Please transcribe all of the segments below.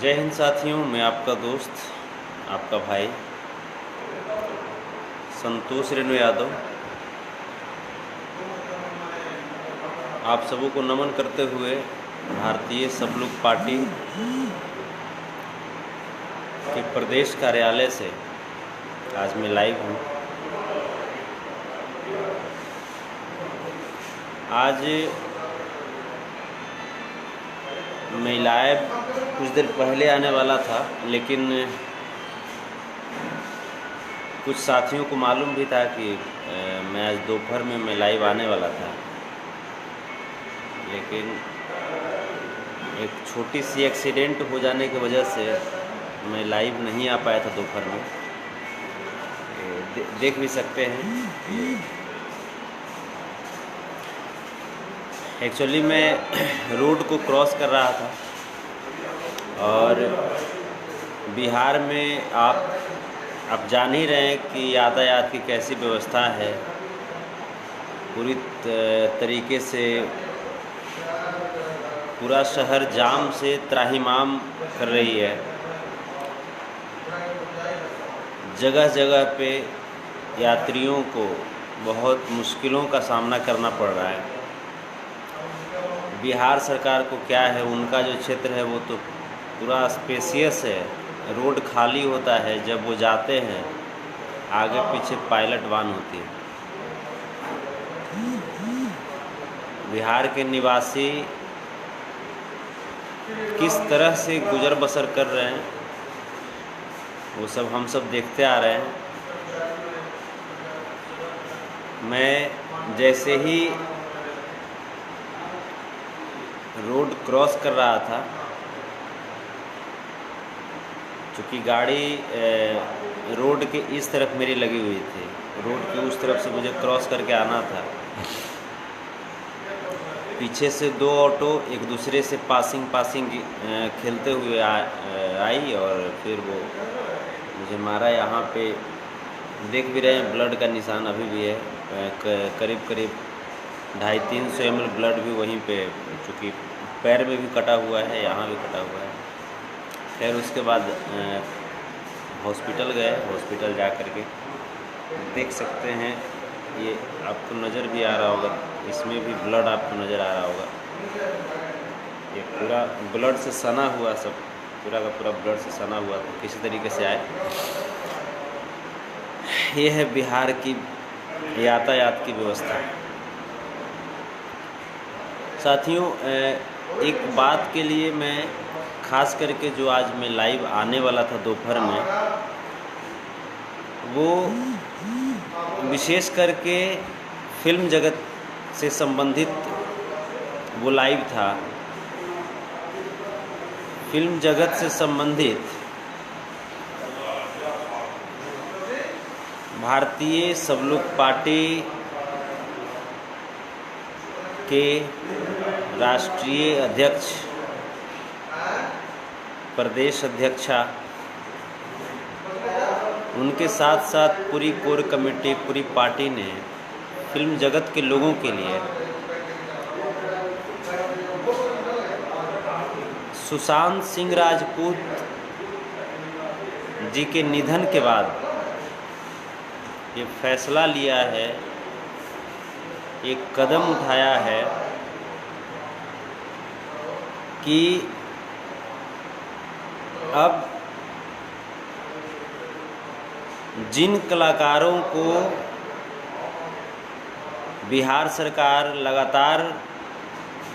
जय हिंद साथियों, मैं आपका दोस्त, आपका भाई संतोष रेणु यादव आप सबों को नमन करते हुए भारतीय सब लोग पार्टी के प्रदेश कार्यालय से आज मैं लाइव हूँ। आज मैं लाइव कुछ देर पहले आने वाला था, लेकिन कुछ साथियों को मालूम भी था कि मैं आज दोपहर में मैं लाइव आने वाला था, लेकिन एक छोटी सी एक्सीडेंट हो जाने की वजह से मैं लाइव नहीं आ पाया था दोपहर में। देख भी सकते हैं, एक्चुअली मैं रोड को क्रॉस कर रहा था और बिहार में आप जान ही रहे हैं कि यातायात की कैसी व्यवस्था है। पूरी तरीके से पूरा शहर जाम से त्राहिमाम कर रही है। जगह जगह पे यात्रियों को बहुत मुश्किलों का सामना करना पड़ रहा है। बिहार सरकार को क्या है, उनका जो क्षेत्र है वो तो पूरा स्पेसियस है, रोड खाली होता है। जब वो जाते हैं आगे पीछे पायलट वान होती है। बिहार के निवासी किस तरह से गुजर बसर कर रहे हैं वो सब हम सब देखते आ रहे हैं। मैं जैसे ही रोड क्रॉस कर रहा था, चूँकि गाड़ी रोड के इस तरफ मेरी लगी हुई थी, रोड के उस तरफ से मुझे क्रॉस करके आना था। पीछे से दो ऑटो एक दूसरे से पासिंग खेलते हुए आई और फिर वो मुझे मारा। यहाँ पे देख भी रहे हैं ब्लड का निशान अभी भी है, करीब 250-300 ml ब्लड भी वहीं पे, चूँकि पैर में भी कटा हुआ है, यहाँ भी कटा हुआ है। फिर उसके बाद हॉस्पिटल गए। हॉस्पिटल जा कर के देख सकते हैं, ये आपको नज़र भी आ रहा होगा, इसमें भी ब्लड आपको नज़र आ रहा होगा। ये पूरा ब्लड से सना हुआ, सब पूरा का पूरा ब्लड से सना हुआ, तो किसी तरीके से आए। ये है बिहार की यातायात की व्यवस्था। साथियों, एक बात के लिए मैं खास करके जो आज मैं लाइव आने वाला था दोपहर में, वो विशेष करके फिल्म जगत से संबंधित वो लाइव था। फिल्म जगत से संबंधित भारतीय सब लोग पार्टी के राष्ट्रीय अध्यक्ष, प्रदेश अध्यक्षा, उनके साथ साथ पूरी कोर कमेटी, पूरी पार्टी ने फिल्म जगत के लोगों के लिए सुशांत सिंह राजपूत जी के निधन के बाद ये फैसला लिया है, एक कदम उठाया है कि अब जिन कलाकारों को बिहार सरकार लगातार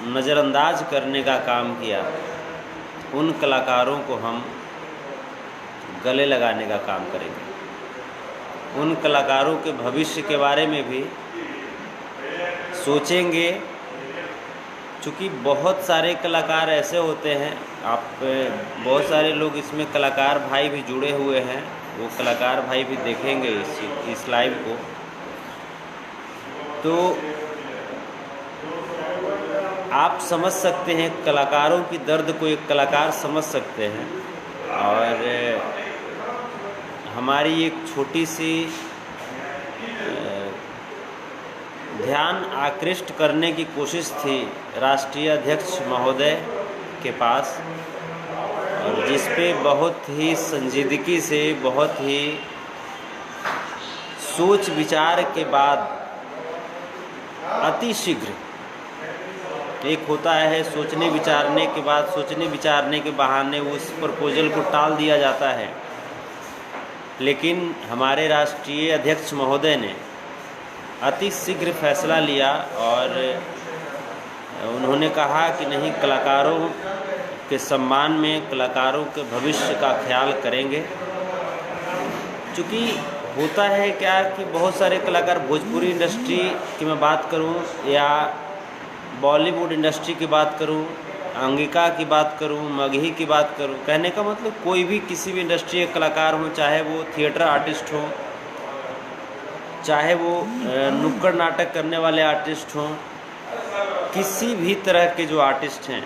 नज़रअंदाज करने का काम किया, उन कलाकारों को हम गले लगाने का काम करेंगे। उन कलाकारों के भविष्य के बारे में भी सोचेंगे, चूँकि बहुत सारे कलाकार ऐसे होते हैं, बहुत सारे लोग इसमें कलाकार भाई भी जुड़े हुए हैं, वो कलाकार भाई भी देखेंगे इस लाइव को। तो आप समझ सकते हैं, कलाकारों की दर्द को एक कलाकार समझ सकते हैं। और हमारी एक छोटी सी ध्यान आकृष्ट करने की कोशिश थी राष्ट्रीय अध्यक्ष महोदय के पास, और जिस पे बहुत ही संजीदगी से, बहुत ही सोच विचार के बाद अति शीघ्र, एक होता है सोचने विचारने के बाद, सोचने विचारने के बहाने उस प्रपोजल को टाल दिया जाता है, लेकिन हमारे राष्ट्रीय अध्यक्ष महोदय ने अति शीघ्र फैसला लिया और उन्होंने कहा कि नहीं, कलाकारों के सम्मान में, कलाकारों के भविष्य का ख्याल करेंगे। चूँकि होता है क्या कि बहुत सारे कलाकार, भोजपुरी इंडस्ट्री की मैं बात करूं या बॉलीवुड इंडस्ट्री की बात करूं, अंगिका की बात करूं, मगही की बात करूं, कहने का मतलब कोई भी किसी भी इंडस्ट्री के कलाकार हों, चाहे वो थिएटर आर्टिस्ट हों, चाहे वो नुक्कड़ नाटक करने वाले आर्टिस्ट हों, किसी भी तरह के जो आर्टिस्ट हैं,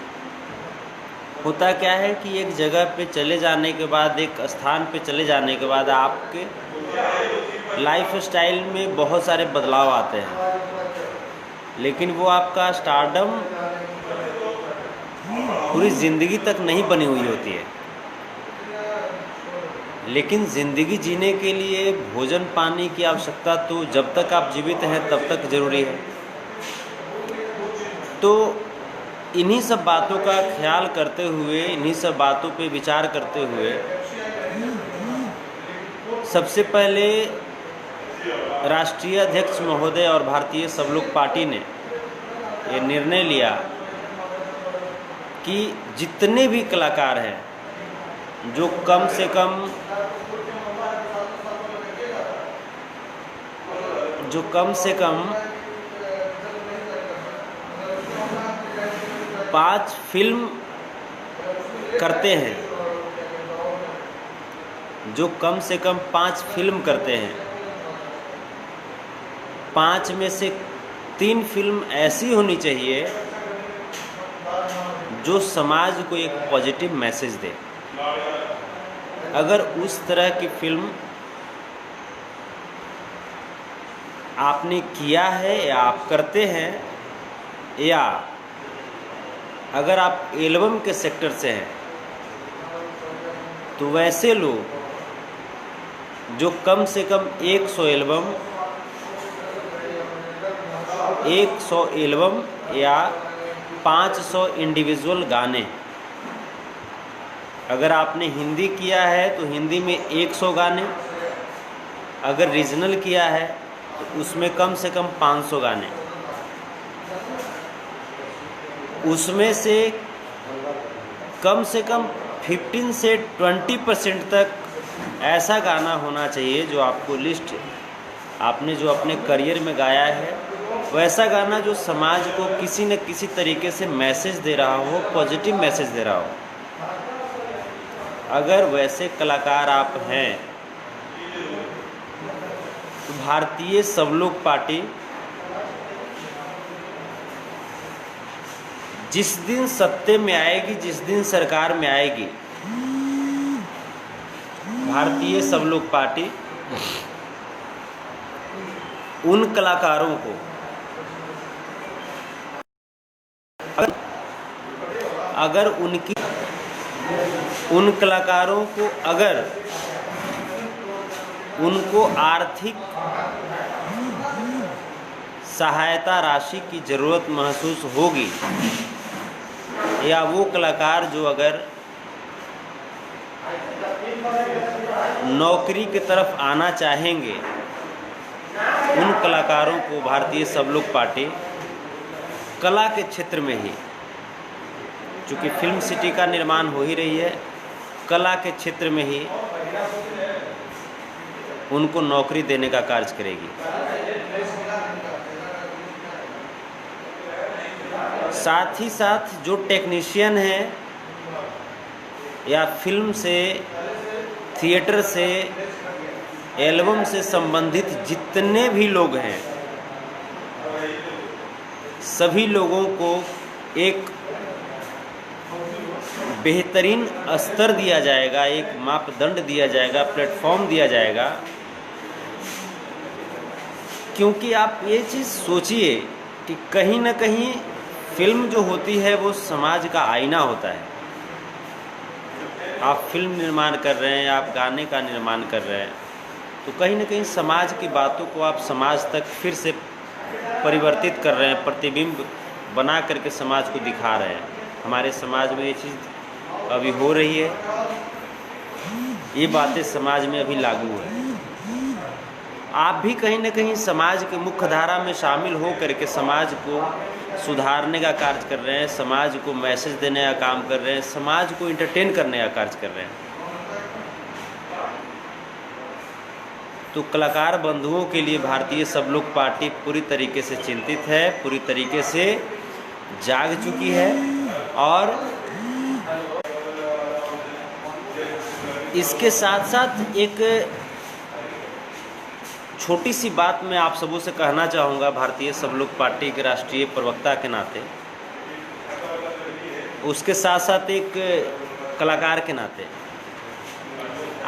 होता क्या है कि एक जगह पे चले जाने के बाद, एक स्थान पे चले जाने के बाद आपके लाइफ स्टाइल में बहुत सारे बदलाव आते हैं, लेकिन वो आपका स्टारडम पूरी ज़िंदगी तक नहीं बनी हुई होती है। लेकिन ज़िंदगी जीने के लिए भोजन पानी की आवश्यकता तो जब तक आप जीवित हैं तब तक ज़रूरी है। तो इन्हीं सब बातों का ख्याल करते हुए, इन्हीं सब बातों पे विचार करते हुए सबसे पहले राष्ट्रीय अध्यक्ष महोदय और भारतीय सब लोग पार्टी ने ये निर्णय लिया कि जितने भी कलाकार हैं, जो कम से कम 5 फिल्म करते हैं, जो कम से कम 5 फिल्म करते हैं, 5 में से 3 फिल्म ऐसी होनी चाहिए जो समाज को एक पॉजिटिव मैसेज दे। अगर उस तरह की फिल्म आपने किया है या आप करते हैं, या अगर आप एल्बम के सेक्टर से हैं, तो वैसे लोग जो कम से कम 100 एल्बम या 500 इंडिविजुअल गाने, अगर आपने हिंदी किया है तो हिंदी में 100 गाने, अगर रीजनल किया है तो उसमें कम से कम 500 गाने, उसमें से कम 15 से 20% तक ऐसा गाना होना चाहिए जो आपको लिस्ट, आपने जो अपने करियर में गाया है, वैसा गाना जो समाज को किसी न किसी तरीके से मैसेज दे रहा हो, पॉजिटिव मैसेज दे रहा हो। अगर वैसे कलाकार आप हैं तो भारतीय सब लोग पार्टी जिस दिन सत्ते में आएगी, जिस दिन सरकार में आएगी, भारतीय सब लोग पार्टी उन कलाकारों को, अगर उन कलाकारों को अगर उनको आर्थिक सहायता राशि की ज़रूरत महसूस होगी, या वो कलाकार जो अगर नौकरी की तरफ आना चाहेंगे, उन कलाकारों को भारतीय सब लोग पार्टी कला के क्षेत्र में ही, चूँकि फिल्म सिटी का निर्माण हो ही रही है, कला के क्षेत्र में ही उनको नौकरी देने का कार्य करेगी। साथ ही साथ जो टेक्नीशियन हैं या फिल्म से, थिएटर से, एल्बम से संबंधित जितने भी लोग हैं, सभी लोगों को एक बेहतरीन स्तर दिया जाएगा, एक मापदंड दिया जाएगा, प्लेटफॉर्म दिया जाएगा। क्योंकि आप ये चीज़ सोचिए कि कहीं ना कहीं फिल्म जो होती है वो समाज का आईना होता है। आप फिल्म निर्माण कर रहे हैं, आप गाने का निर्माण कर रहे हैं, तो कहीं ना कहीं समाज की बातों को आप समाज तक फिर से परिवर्तित कर रहे हैं, प्रतिबिंब बना करके समाज को दिखा रहे हैं। हमारे समाज में ये चीज़ अभी हो रही है, ये बातें समाज में अभी लागू है। आप भी कहीं ना कहीं समाज के मुख्य धारा में शामिल हो करके समाज को सुधारने का कार्य कर रहे हैं, समाज को मैसेज देने का काम कर रहे हैं, समाज को इंटरटेन करने का कार्य कर रहे हैं। तो कलाकार बंधुओं के लिए भारतीय सब लोग पार्टी पूरी तरीके से चिंतित है, पूरी तरीके से जाग चुकी है। और इसके साथ साथ एक छोटी सी बात मैं आप सबों से कहना चाहूँगा, भारतीय सब लोग पार्टी के राष्ट्रीय प्रवक्ता के नाते, उसके साथ साथ एक कलाकार के नाते।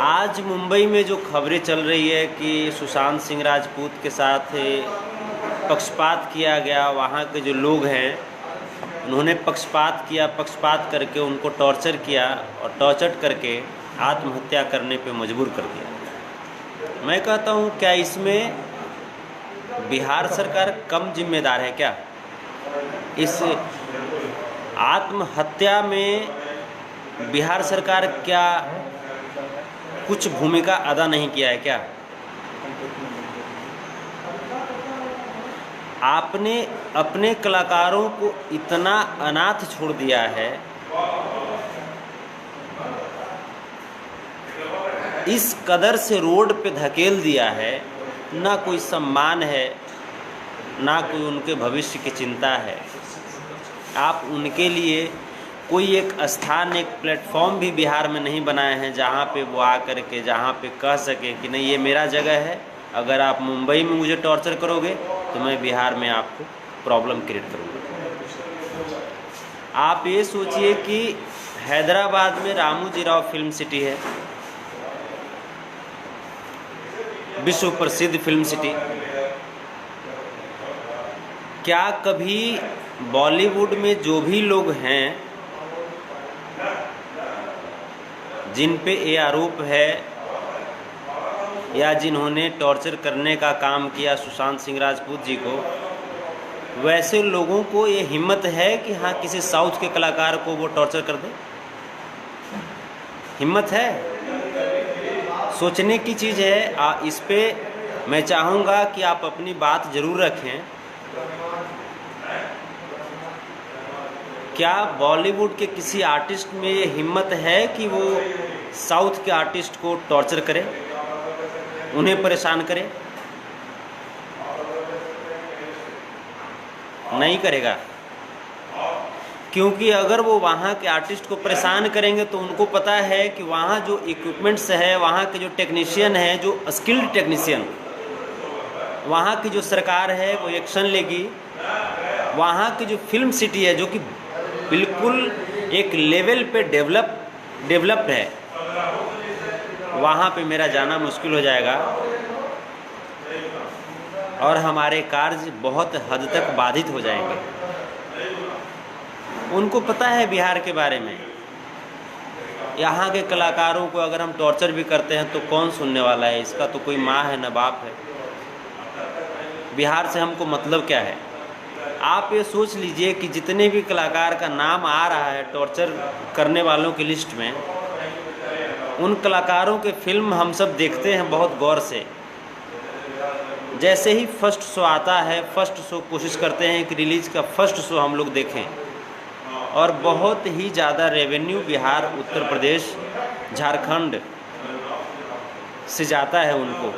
आज मुंबई में जो खबरें चल रही है कि सुशांत सिंह राजपूत के साथ पक्षपात किया गया, वहाँ के जो लोग हैं उन्होंने पक्षपात किया, पक्षपात करके उनको टॉर्चर किया और टॉर्चर करके आत्महत्या करने पे मजबूर कर दिया। मैं कहता हूँ, क्या इसमें बिहार सरकार कम जिम्मेदार है क्या? इस आत्महत्या में बिहार सरकार क्या कुछ भूमिका अदा नहीं किया है क्या? आपने अपने कलाकारों को इतना अनाथ छोड़ दिया है, इस कदर से रोड पे धकेल दिया है, ना कोई सम्मान है, ना कोई उनके भविष्य की चिंता है। आप उनके लिए कोई एक स्थान, एक प्लेटफॉर्म भी बिहार में नहीं बनाए हैं जहाँ पे वो आ कर के, जहाँ पे कह सके कि नहीं ये मेरा जगह है, अगर आप मुंबई में मुझे टॉर्चर करोगे तो मैं बिहार में आपको प्रॉब्लम क्रिएट करूँगा। आप ये सोचिए कि हैदराबाद में रामोजी राव फिल्म सिटी है, विश्व प्रसिद्ध फिल्म सिटी। क्या कभी बॉलीवुड में जो भी लोग हैं जिन पे ये आरोप है या जिन्होंने टॉर्चर करने का काम किया सुशांत सिंह राजपूत जी को, वैसे लोगों को ये हिम्मत है कि हाँ किसी साउथ के कलाकार को वो टॉर्चर कर दे? हिम्मत है? सोचने की चीज़ है। इस पे मैं चाहूँगा कि आप अपनी बात ज़रूर रखें। क्या बॉलीवुड के किसी आर्टिस्ट में ये हिम्मत है कि वो साउथ के आर्टिस्ट को टॉर्चर करे, उन्हें परेशान करे? नहीं करेगा, क्योंकि अगर वो वहाँ के आर्टिस्ट को परेशान करेंगे तो उनको पता है कि वहाँ जो इक्विपमेंट्स है, वहाँ के जो टेक्नीशियन हैं, जो स्किल्ड टेक्नीशियन, वहाँ की जो सरकार है वो एक्शन लेगी। वहाँ की जो फिल्म सिटी है जो कि बिल्कुल एक लेवल पे डेवलप्ड है, वहाँ पे मेरा जाना मुश्किल हो जाएगा और हमारे कार्य बहुत हद तक बाधित हो जाएंगे। उनको पता है बिहार के बारे में। यहाँ के कलाकारों को अगर हम टॉर्चर भी करते हैं तो कौन सुनने वाला है? इसका तो कोई माँ है न बाप है। बिहार से हमको मतलब क्या है? आप ये सोच लीजिए कि जितने भी कलाकार का नाम आ रहा है टॉर्चर करने वालों की लिस्ट में, उन कलाकारों के फिल्म हम सब देखते हैं बहुत गौर से। जैसे ही फर्स्ट शो आता है, फर्स्ट शो कोशिश करते हैं कि रिलीज़ का फर्स्ट शो हम लोग देखें, और बहुत ही ज़्यादा रेवेन्यू बिहार, उत्तर प्रदेश, झारखंड से जाता है उनको।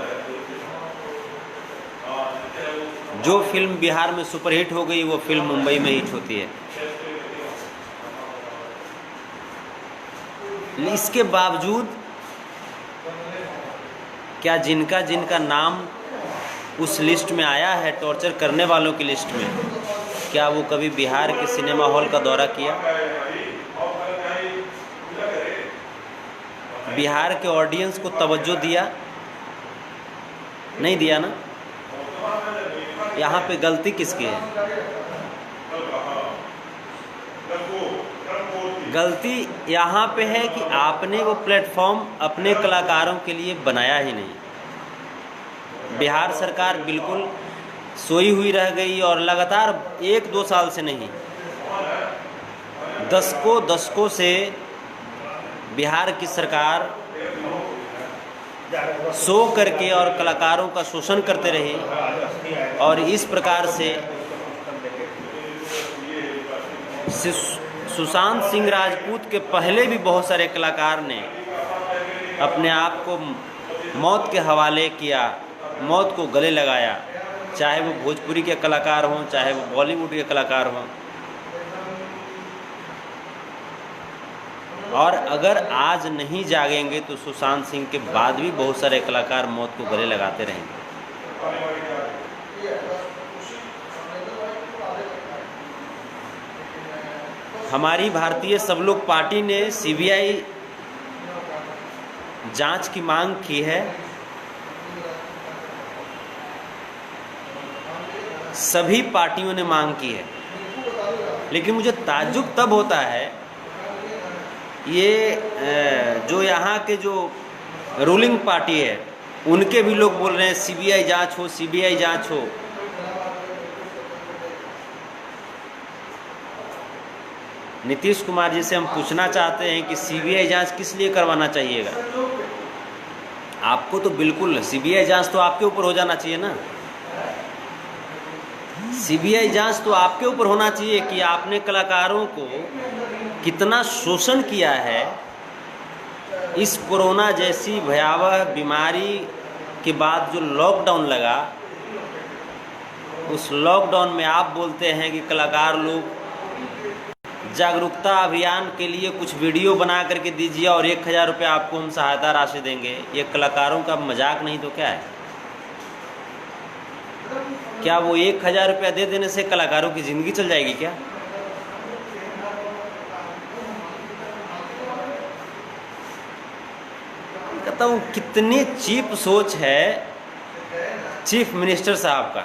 जो फिल्म बिहार में सुपरहिट हो गई वो फिल्म मुंबई में हिट होती है। इसके बावजूद क्या जिनका नाम उस लिस्ट में आया है टॉर्चर करने वालों की लिस्ट में, क्या वो कभी बिहार के सिनेमा हॉल का दौरा किया? बिहार के ऑडियंस को तवज्जो दिया? नहीं दिया ना। यहाँ पे गलती किसकी है? गलती यहाँ पे है कि आपने वो प्लेटफॉर्म अपने कलाकारों के लिए बनाया ही नहीं। बिहार सरकार बिल्कुल सोई हुई रह गई और लगातार 1-2 साल से नहीं, दशकों से बिहार की सरकार सो करके और कलाकारों का शोषण करते रहे। और इस प्रकार से सुशांत सिंह राजपूत के पहले भी बहुत सारे कलाकार ने अपने आप को मौत के हवाले किया, मौत को गले लगाया, चाहे वो भोजपुरी के कलाकार हों, चाहे वो बॉलीवुड के कलाकार हों। और अगर आज नहीं जागेंगे तो सुशांत सिंह के बाद भी बहुत सारे कलाकार मौत को गले लगाते रहेंगे। हमारी भारतीय सब लोग पार्टी ने सीबीआई जांच की मांग की है। सभी पार्टियों ने मांग की है, लेकिन मुझे ताज्जुब तब होता है, ये जो यहाँ के जो रूलिंग पार्टी है उनके भी लोग बोल रहे हैं सीबीआई जांच हो, सीबीआई जांच हो। नीतीश कुमार जी से हम पूछना चाहते हैं कि सीबीआई जांच किस लिए करवाना चाहिएगा? आपको तो बिल्कुल सीबीआई जांच तो आपके ऊपर हो जाना चाहिए ना। सीबीआई जांच तो आपके ऊपर होना चाहिए कि आपने कलाकारों को कितना शोषण किया है। इस कोरोना जैसी भयावह बीमारी के बाद जो लॉकडाउन लगा, उस लॉकडाउन में आप बोलते हैं कि कलाकार लोग जागरूकता अभियान के लिए कुछ वीडियो बना करके दीजिए और 1000 रुपये आपको हम सहायता राशि देंगे। ये कलाकारों का मजाक नहीं तो क्या है? क्या वो 1000 रुपया दे देने से कलाकारों की ज़िंदगी चल जाएगी क्या? कहता हूँ कितनी चीप सोच है चीफ मिनिस्टर साहब का,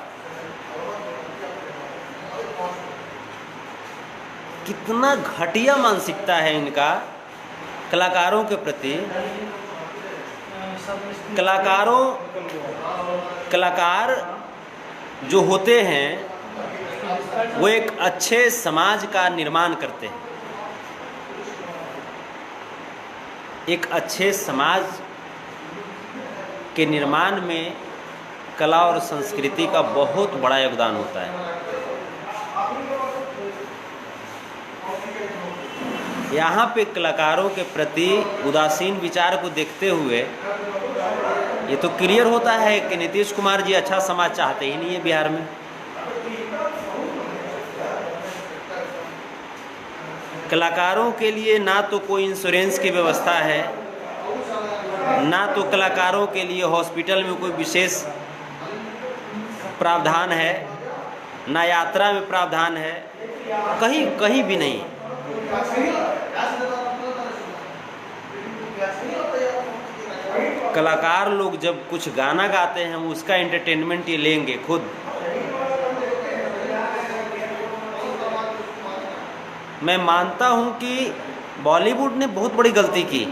कितना घटिया मानसिकता है इनका कलाकारों के प्रति। कलाकार जो होते हैं वो एक अच्छे समाज का निर्माण करते हैं। एक अच्छे समाज के निर्माण में कला और संस्कृति का बहुत बड़ा योगदान होता है। यहाँ पे कलाकारों के प्रति उदासीन विचार को देखते हुए ये तो क्लियर होता है कि नीतीश कुमार जी अच्छा समाज चाहते ही नहीं है बिहार में। कलाकारों के लिए ना तो कोई इंश्योरेंस की व्यवस्था है, ना तो कलाकारों के लिए हॉस्पिटल में कोई विशेष प्रावधान है, ना यात्रा में प्रावधान है, कहीं भी नहीं। कलाकार लोग जब कुछ गाना गाते हैं उसका एंटरटेनमेंट ये लेंगे खुद। मैं मानता हूं कि बॉलीवुड ने बहुत बड़ी गलती की,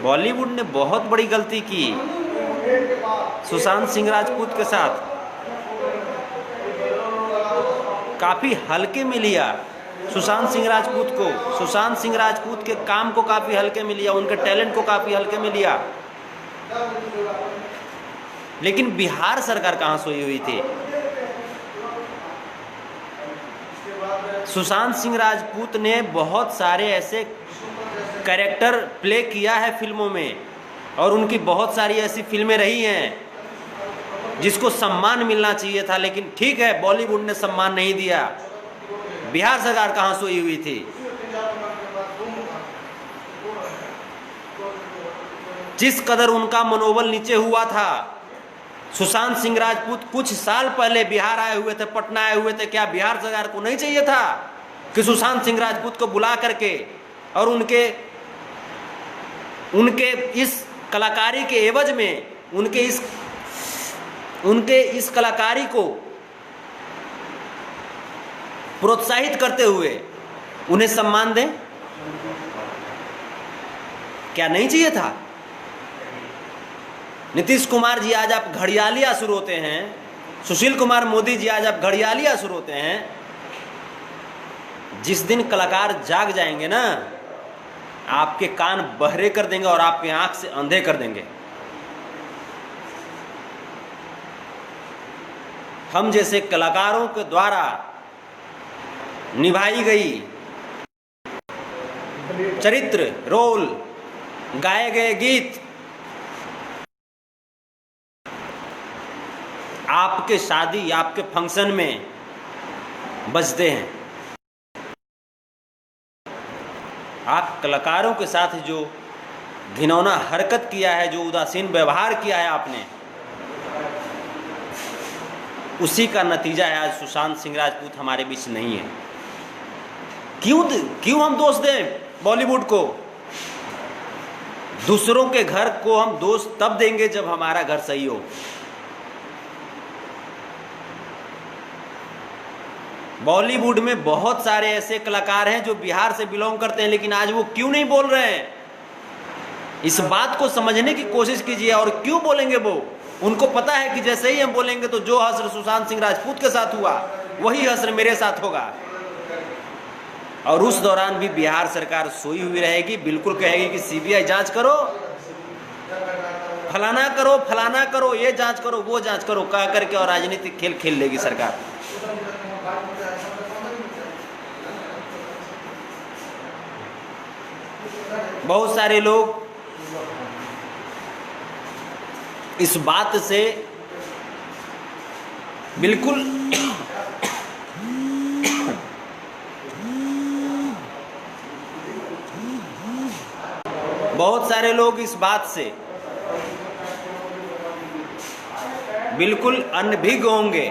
बॉलीवुड ने बहुत बड़ी गलती की सुशांत सिंह राजपूत के साथ। काफ़ी हल्के में लिया सुशांत सिंह राजपूत को, सुशांत सिंह राजपूत के काम को काफ़ी हल्के में लिया, उनके टैलेंट को काफ़ी हल्के में लिया। लेकिन बिहार सरकार कहाँ सोई हुई थी? सुशांत सिंह राजपूत ने बहुत सारे ऐसे कैरेक्टर प्ले किया है फिल्मों में, और उनकी बहुत सारी ऐसी फिल्में रही हैं जिसको सम्मान मिलना चाहिए था। लेकिन ठीक है, बॉलीवुड ने सम्मान नहीं दिया। बिहार सरकार कहाँ सोई हुई थी? जिस कदर उनका मनोबल नीचे हुआ था। सुशांत सिंह राजपूत कुछ साल पहले बिहार आए हुए थे, पटना आए हुए थे। क्या बिहार सरकार को नहीं चाहिए था कि सुशांत सिंह राजपूत को बुला करके और उनके इस कलाकारी के एवज में, उनके इस कलाकारी को प्रोत्साहित करते हुए उन्हें सम्मान दें? क्या नहीं चाहिए था? नीतीश कुमार जी आज आप घड़ियाली आसुर होते हैं, सुशील कुमार मोदी जी आज आप घड़ियाली आसुर होते हैं। जिस दिन कलाकार जाग जाएंगे ना, आपके कान बहरे कर देंगे और आपकी आंख से अंधे कर देंगे। हम जैसे कलाकारों के द्वारा निभाई गई चरित्र, रोल, गाए गए गीत आपके शादी, आपके फंक्शन में बजते हैं। आप कलाकारों के साथ जो घिनौना हरकत किया है, जो उदासीन व्यवहार किया है आपने, उसी का नतीजा है आज सुशांत सिंह राजपूत हमारे बीच नहीं है। क्यों हम दोष दें बॉलीवुड को? दूसरों के घर को हम दोष तब देंगे जब हमारा घर सही हो। बॉलीवुड में बहुत सारे ऐसे कलाकार हैं जो बिहार से बिलोंग करते हैं, लेकिन आज वो क्यों नहीं बोल रहे हैं? इस बात को समझने की कोशिश कीजिए। और क्यों बोलेंगे वो? उनको पता है कि जैसे ही हम बोलेंगे तो जो हश्र सुशांत सिंह राजपूत के साथ हुआ वही हश्र मेरे साथ होगा। और उस दौरान भी बिहार सरकार सोई हुई रहेगी, बिल्कुल कहेगी कि सीबीआई जांच करो, फलाना करो, फलाना करो, ये जांच करो, वो जांच करो, कह करके और राजनीतिक खेल खेल लेगी सरकार। बहुत सारे लोग इस बात से बिल्कुल बहुत सारे लोग इस बात से बिल्कुल अनभिज्ञ होंगे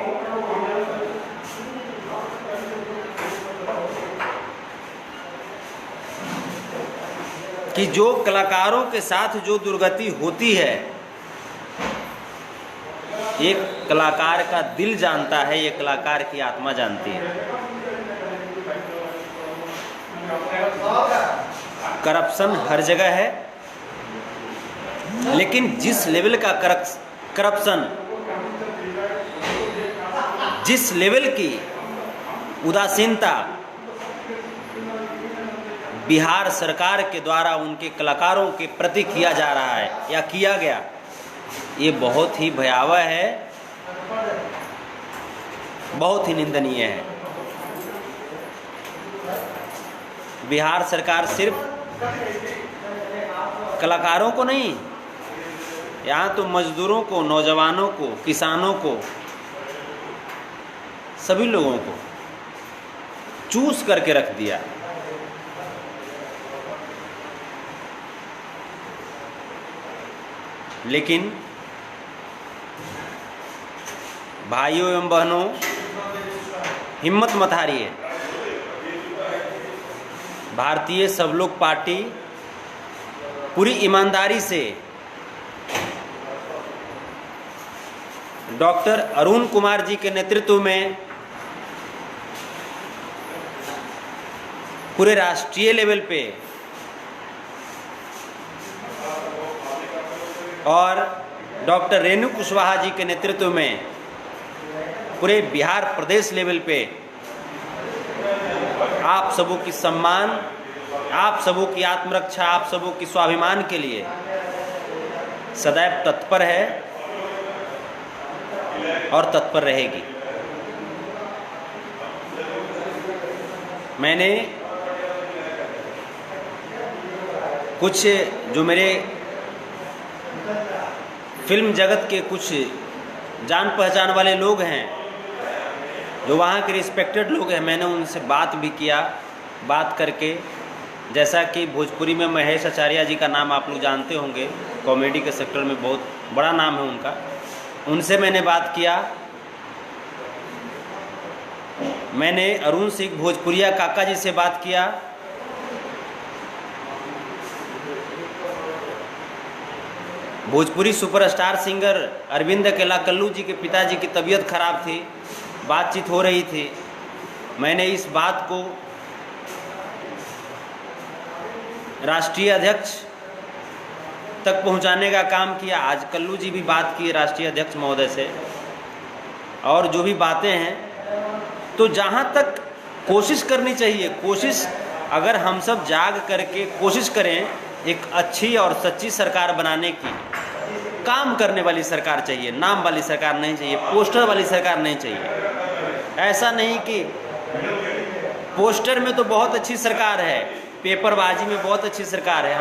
कि जो कलाकारों के साथ जो दुर्गति होती है, एक कलाकार का दिल जानता है, एक कलाकार की आत्मा जानती है। करप्शन हर जगह है, लेकिन जिस लेवल का करप्शन, जिस लेवल की उदासीनता बिहार सरकार के द्वारा उनके कलाकारों के प्रति किया जा रहा है या किया गया, ये बहुत ही भयावह है, बहुत ही निंदनीय है। बिहार सरकार सिर्फ कलाकारों को नहीं, यहाँ तो मजदूरों को, नौजवानों को, किसानों को, सभी लोगों को चूस करके रख दिया। लेकिन भाइयों एवं बहनों, हिम्मत मत हारिए। भारतीय सब लोग पार्टी पूरी ईमानदारी से डॉक्टर अरुण कुमार जी के नेतृत्व में पूरे राष्ट्रीय लेवल पे और डॉक्टर रेणु कुशवाहा जी के नेतृत्व में पूरे बिहार प्रदेश लेवल पे आप सबों की सम्मान, आप सबों की आत्मरक्षा, आप सबों की स्वाभिमान के लिए सदैव तत्पर है और तत्पर रहेगी। मैंने कुछ जो मेरे फिल्म जगत के कुछ जान पहचान वाले लोग हैं, जो वहाँ के रिस्पेक्टेड लोग हैं, मैंने उनसे बात भी किया। बात करके, जैसा कि भोजपुरी में महेश आचार्य जी का नाम आप लोग जानते होंगे, कॉमेडी के सेक्टर में बहुत बड़ा नाम है उनका, उनसे मैंने बात किया। मैंने अरुण सिंह भोजपुरिया काका जी से बात किया। भोजपुरी सुपरस्टार सिंगर अरविंद अकेला कल्लू जी के पिताजी की तबीयत खराब थी, बातचीत हो रही थी। मैंने इस बात को राष्ट्रीय अध्यक्ष तक पहुंचाने का काम किया। आज कल्लू जी भी बात किए राष्ट्रीय अध्यक्ष महोदय से, और जो भी बातें हैं, तो जहां तक कोशिश करनी चाहिए, कोशिश अगर हम सब जाग करके कोशिश करें एक अच्छी और सच्ची सरकार बनाने की, काम करने वाली सरकार चाहिए, नाम वाली सरकार नहीं चाहिए, पोस्टर वाली सरकार नहीं चाहिए। ऐसा नहीं कि पोस्टर में तो बहुत अच्छी सरकार है, पेपरबाजी में बहुत अच्छी सरकार है,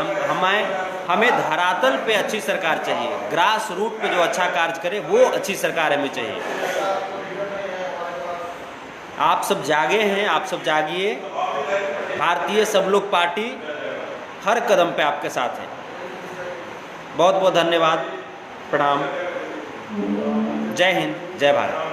हमें धरातल पे अच्छी सरकार चाहिए, ग्रास रूट पे जो अच्छा कार्य करे वो अच्छी सरकार हमें चाहिए। आप सब जागे हैं, आप सब जागिए। भारतीय सब लोग पार्टी हर कदम पे आपके साथ है। बहुत बहुत धन्यवाद, प्रणाम, जय हिंद, जय भारत।